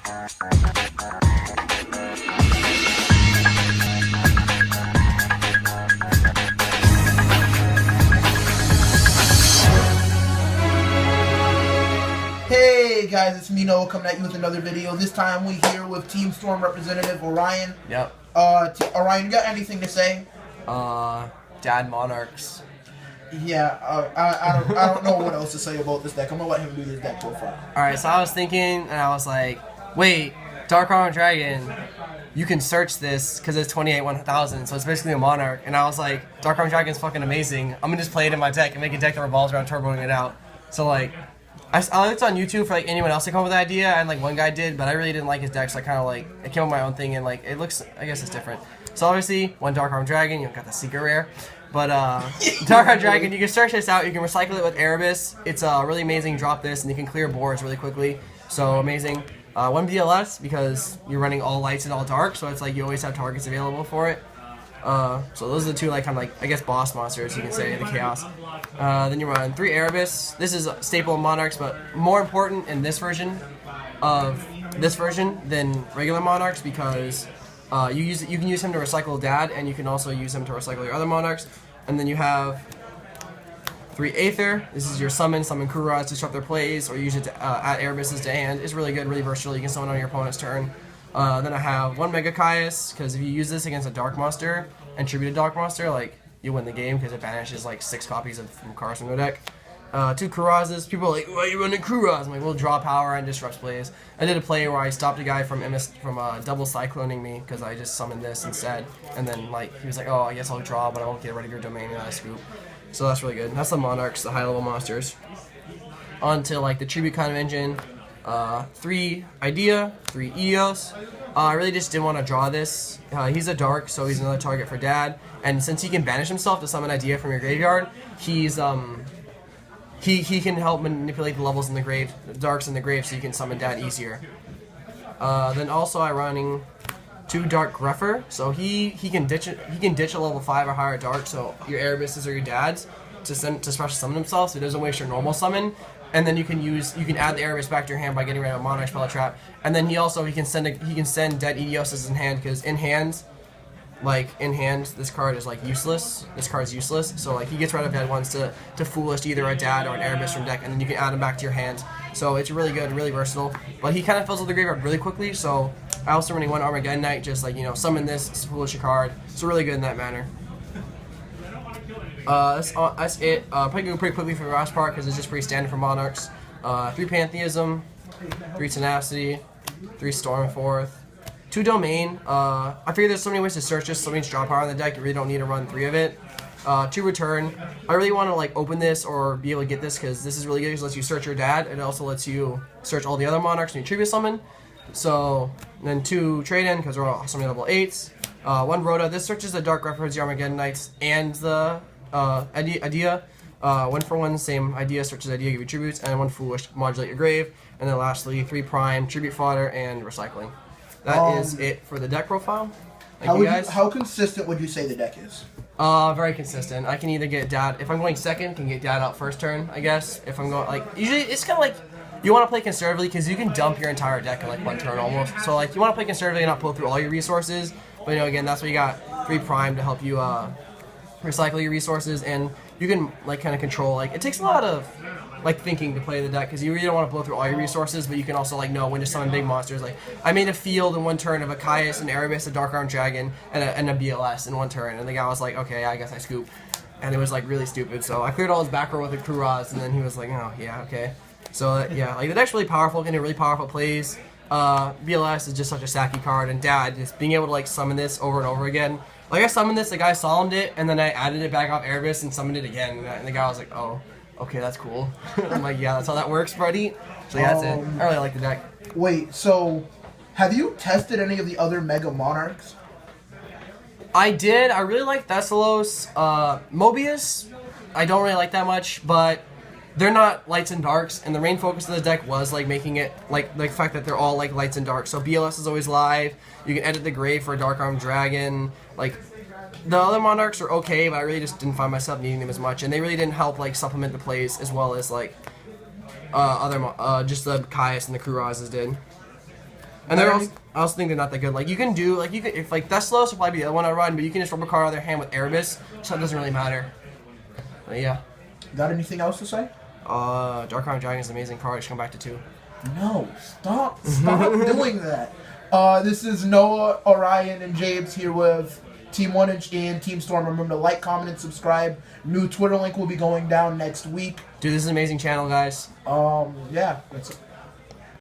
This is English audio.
Hey guys, it's me Noah coming at you with another video. This time we here with Team Storm representative Orion. Yep. Orion, you got anything to say? Dad Monarchs. Yeah, I don't know what else to say about this deck. I'm gonna let him do his deck profile. Alright, so I was thinking, and I was like, wait, Dark Armor Dragon, you can search this because it's 28-1000, so it's basically a Monarch. And I was like, Dark Armor Dragon's fucking amazing. I'm gonna just play it in my deck and make a deck that revolves around turboing it out. So like, I looked on YouTube for like anyone else to come up with the idea, and like one guy did, but I really didn't like his deck, so I kind of like, I came up with my own thing, and like, it looks, I guess it's different. So obviously, one Dark Armor Dragon, you got the secret rare. But Dark Armor Dragon, you can search this out, you can recycle it with Erebus. It's really amazing, drop this, and you can clear boards really quickly. So amazing. One BLS, because you're running all lights and all dark, so it's like you always have targets available for it. So those are the two, like, kind of like, I guess, boss monsters, you can say, the Chaos. Then you run 3 Erebus. This is a staple of Monarchs, but more important in this version than regular Monarchs, because you can use him to recycle Dad, and you can also use him to recycle your other Monarchs. And then you have 3 Aether. This is your summon Kuras, disrupt their plays, or use it to add Erebuses to hand. It's really good, really versatile. You can summon on your opponent's turn. Then I have 1 Mega Caius, because if you use this against a Dark Monster and tribute a Dark Monster, like, you win the game, because it banishes like 6 copies from cards from your deck. 2 Kurases. People are like, why are you running Kuras? I'm like, well, draw power and disrupts plays. I did a play where I stopped a guy from double cycloning me, because I just summoned this instead. And then like he was like, oh, I guess I'll draw, but I won't get rid of your domain, and I scoop. So that's really good. That's the Monarchs, the high level monsters. On to like the tribute kind of engine. 3 Idea, 3 Yugiohs. I really just didn't want to draw this. He's a dark, so he's another target for Dad. And since he can banish himself to summon Idea from your graveyard, he's he can help manipulate the levels in the grave, the darks in the grave, so you can summon Dad easier. Then also I'm running 2 Dark Greffer, so he can ditch a level 5 or higher dark, so your Erebuses or your Dads to special summon himself, so he doesn't waste your normal summon. And then you can add the Erebus back to your hand by getting rid of a Monarch Spell Trap. And then he can send Dead Yugiohs in hand, because in hand this card is like useless. This card's useless, so like he gets rid of dead ones to foolish either a Dad or an Erebus from deck, and then you can add them back to your hand. So it's really good, really versatile. But he kind of fills up the graveyard really quickly. So I also running 1 Armageddon Knight, just like, you know, summon this, foolish a card. So really good in that manner. That's it. Probably go pretty quickly for the last part, because it's just pretty standard for Monarchs. 3 Pantheism, 3 Tenacity, 3 Stormforth, 2 Domain. I figure there's so many ways to search this, so many draw power on the deck, you really don't need to run 3 of it. 2 Return. I really want to like open this or be able to get this, because this is really good, because it lets you search your Dad, and it also lets you search all the other Monarchs and you tribute summon. So, then 2 Trade-In, because we're all summoning level 8s. 1 Rhoda. This searches the Dark Greffer, the Armageddon Knights, and the Idea. 1 for 1, same Idea, searches Idea, give you tributes, and 1 Foolish, modulate your grave. And then lastly, 3 Prime, tribute fodder, and recycling. That is it for the deck profile. Thank you guys. How consistent would you say the deck is? Very consistent. I can either get Dad, if I'm going second, can get Dad out first turn, I guess. If I'm going, like, usually it's kind of like, you want to play conservatively, because you can dump your entire deck in like 1 turn almost. So like, you want to play conservatively and not pull through all your resources. But you know, again, that's why you got 3 Prime to help you recycle your resources, and you can like kind of control, like, it takes a lot of like thinking to play the deck, because you really don't want to blow through all your resources, but you can also like know when to summon big monsters. Like, I made a field in 1 turn of a Caius, an Erebus, a Dark Armor Dragon, and a BLS in 1 turn, and the guy was like, okay, I guess I scoop, and it was like really stupid. So I cleared all his back row with a Kuras, and then he was like, oh yeah, okay. So yeah, like the deck's really powerful, can do really powerful plays. BLS is just such a sacky card, and Dad, just being able to like summon this over and over again. Like, I summoned this, the guy summoned it, and then I added it back off Erebus and summoned it again, and the guy was like, oh, okay, that's cool. I'm like, yeah, that's how that works, buddy. So yeah, that's it. I really like the deck. Wait, so have you tested any of the other Mega Monarchs? I did. I really like Thessalos. Mobius, I don't really like that much, but they're not lights and darks, and the main focus of the deck was like making it like the fact that they're all like lights and darks. So BLS is always live. You can edit the grave for a Dark Arm Dragon. Like, the other Monarchs are okay, but I really just didn't find myself needing them as much, and they really didn't help like supplement the plays as well as like just the Caius and the Kurases did. And I also think they're not that good. Like you can do if like Theslos will probably be the one I run, but you can just rub a card out of their hand with Erebus, so it doesn't really matter. But yeah. Got anything else to say? Dark Crown Dragon is an amazing card. It should come back to 2. No, stop doing that. This is Noah, Orion, and James here with Team 1inch and Team Storm. Remember to like, comment, and subscribe. New Twitter link will be going down next week. Dude, this is an amazing channel, guys. Yeah, that's it.